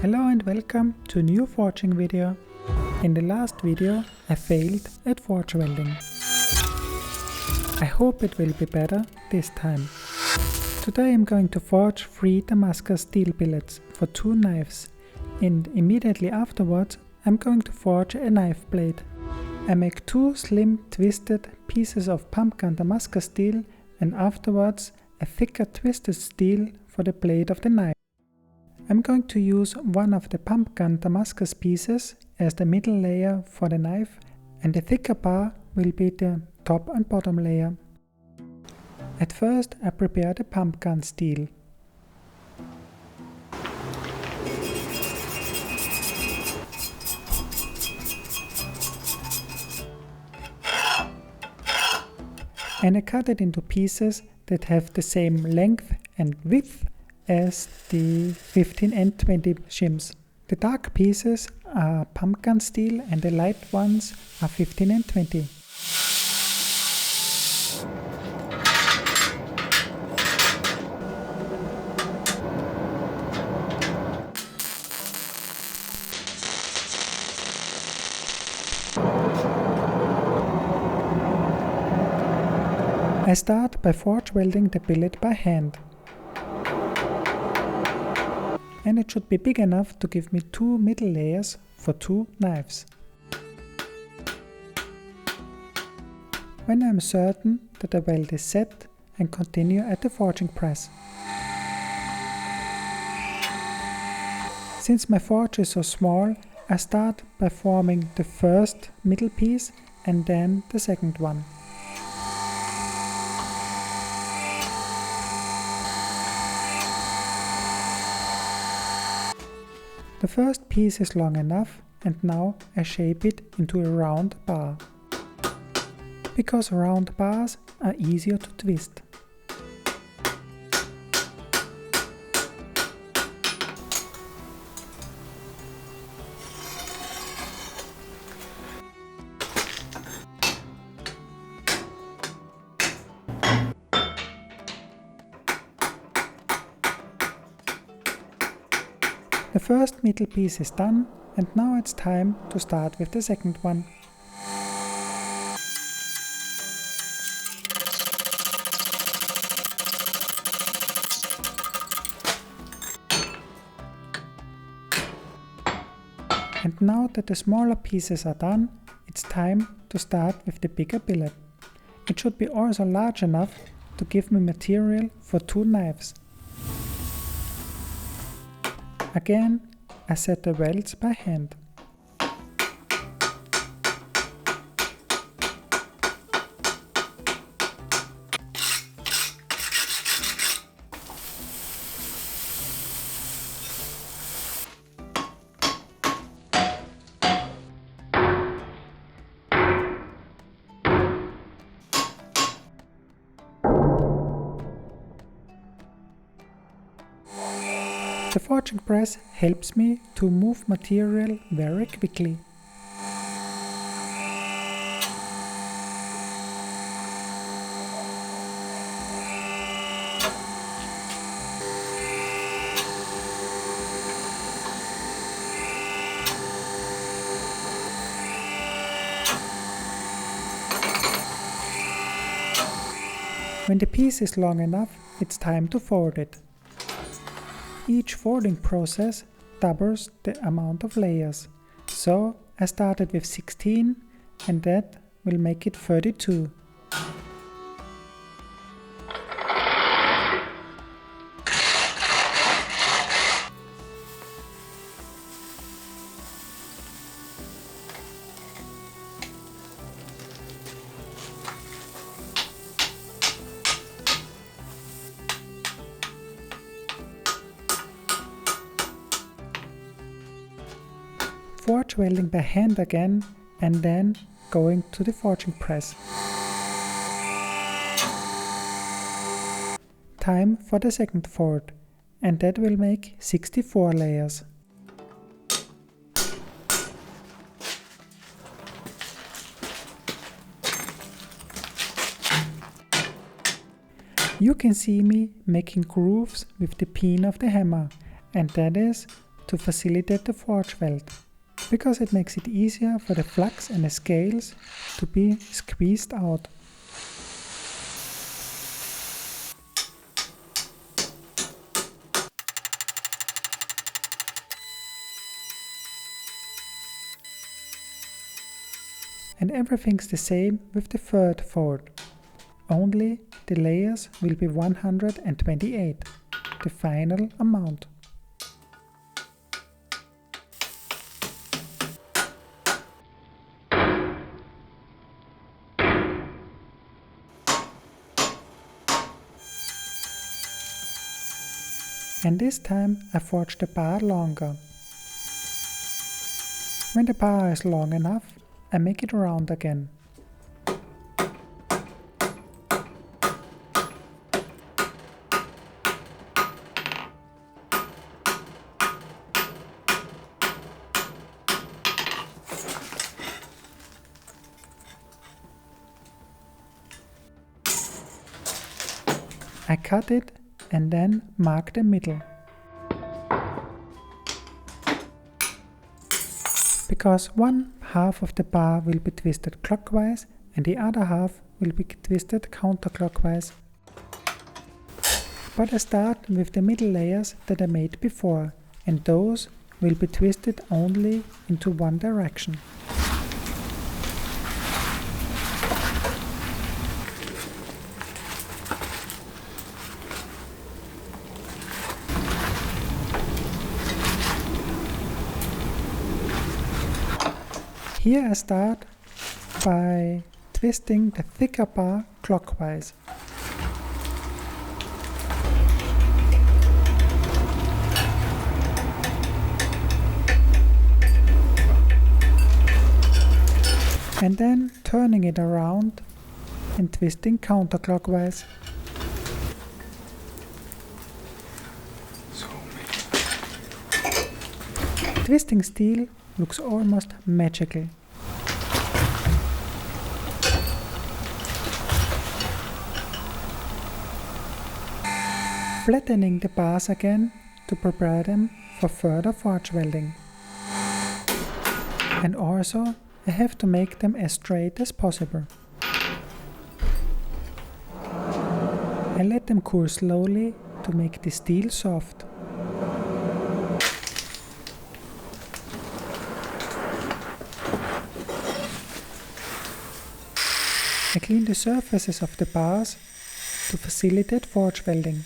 Hello and welcome to a new forging video. In the last video I failed at forge welding. I hope it will be better this time. Today I'm going to forge 3 Damascus steel billets for 2 knives, and immediately afterwards I'm going to forge a knife blade. I make 2 slim twisted pieces of pumpgun Damascus steel and afterwards a thicker twisted steel for the blade of the knife. I'm going to use one of the pumpgun Damascus pieces as the middle layer for the knife, and the thicker bar will be the top and bottom layer. At first I prepare the pumpgun steel. And I cut it into pieces that have the same length and width as the 15 and 20 shims. The dark pieces are pumpgun steel and the light ones are 15 and 20. I start by forge welding the billet by hand. And it should be big enough to give me 2 middle layers for 2 knives. When I am certain that the weld is set, I continue at the forging press. Since my forge is so small, I start by forming the first middle piece and then the second one. The first piece is long enough, and now I shape it into a round bar, because round bars are easier to twist. The first middle piece is done, and now it's time to start with the second one. And now that the smaller pieces are done, it's time to start with the bigger billet. It should be also large enough to give me material for 2 knives. Again, I set the welds by hand. The forging press helps me to move material very quickly. When the piece is long enough, it's time to fold it. Each folding process doubles the amount of layers, so I started with 16 and that will make it 32. Forge welding by hand again, and then going to the forging press. Time for the second fold, and that will make 64 layers. You can see me making grooves with the peen of the hammer, and that is to facilitate the forge weld, because it makes it easier for the flux and the scales to be squeezed out. And everything's the same with the third fold, only the layers will be 128, the final amount. And this time I forge the bar longer. When the bar is long enough, I make it round again. I cut it and then mark the middle. Because one half of the bar will be twisted clockwise and the other half will be twisted counterclockwise. But I start with the middle layers that I made before, and those will be twisted only into one direction. Here I start by twisting the thicker bar clockwise. And then turning it around and twisting counterclockwise. Twisting steel looks almost magical. Flattening the bars again to prepare them for further forge welding. And also I have to make them as straight as possible. I let them cool slowly to make the steel soft. I clean the surfaces of the bars to facilitate forge welding.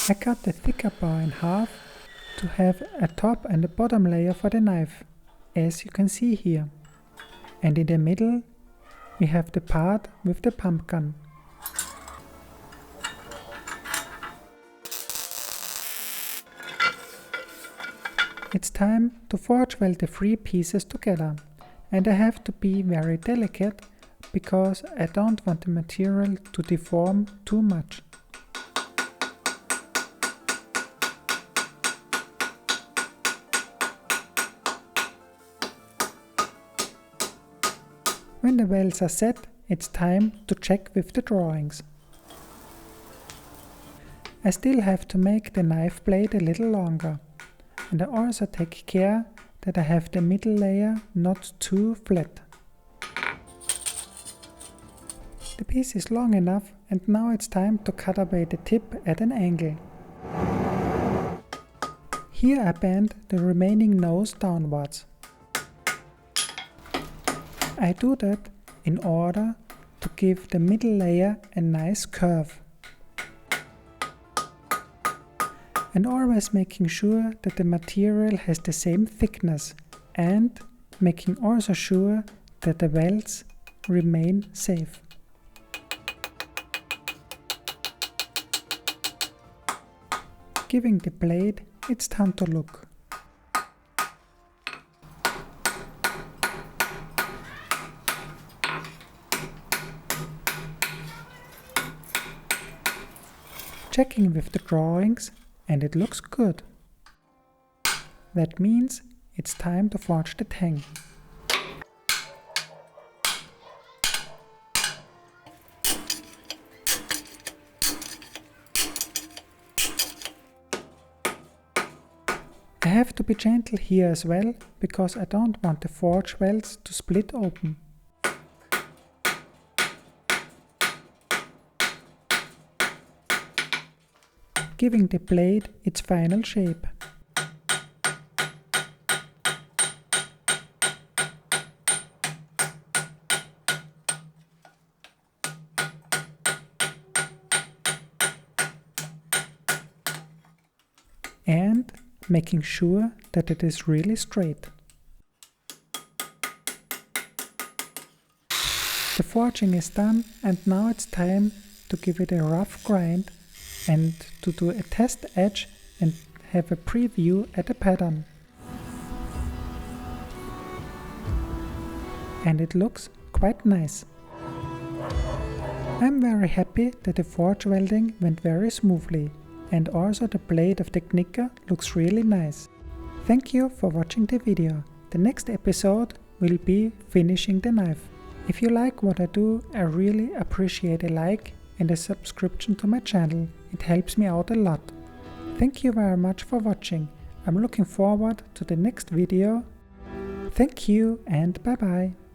I cut the thicker bar in half to have a top and a bottom layer for the knife, as you can see here. And in the middle we have the part with the pump gun. It's time to forge weld the three pieces together, and I have to be very delicate because I don't want the material to deform too much. When the welds are set, it's time to check with the drawings. I still have to make the knife blade a little longer, and I also take care that I have the middle layer not too flat. The piece is long enough, and now it's time to cut away the tip at an angle. Here I bend the remaining nose downwards. I do that in order to give the middle layer a nice curve. And always making sure that the material has the same thickness, and making also sure that the welds remain safe. Giving the blade its Tanto look. checking with the drawings, and it looks good. That means it's time to forge the tang. I have to be gentle here as well, because I don't want the forge welds to split open. Giving the blade its final shape. And making sure that it is really straight. The forging is done, and now it's time to give it a rough grind and to do a test edge and have a preview at the pattern. And it looks quite nice. I'm very happy that the forge welding went very smoothly, and also the blade of the knicker looks really nice. Thank you for watching the video. The next episode will be finishing the knife. If you like what I do, I really appreciate a like and a subscription to my channel. It helps me out a lot. Thank you very much for watching. I'm looking forward to the next video. Thank you and bye bye.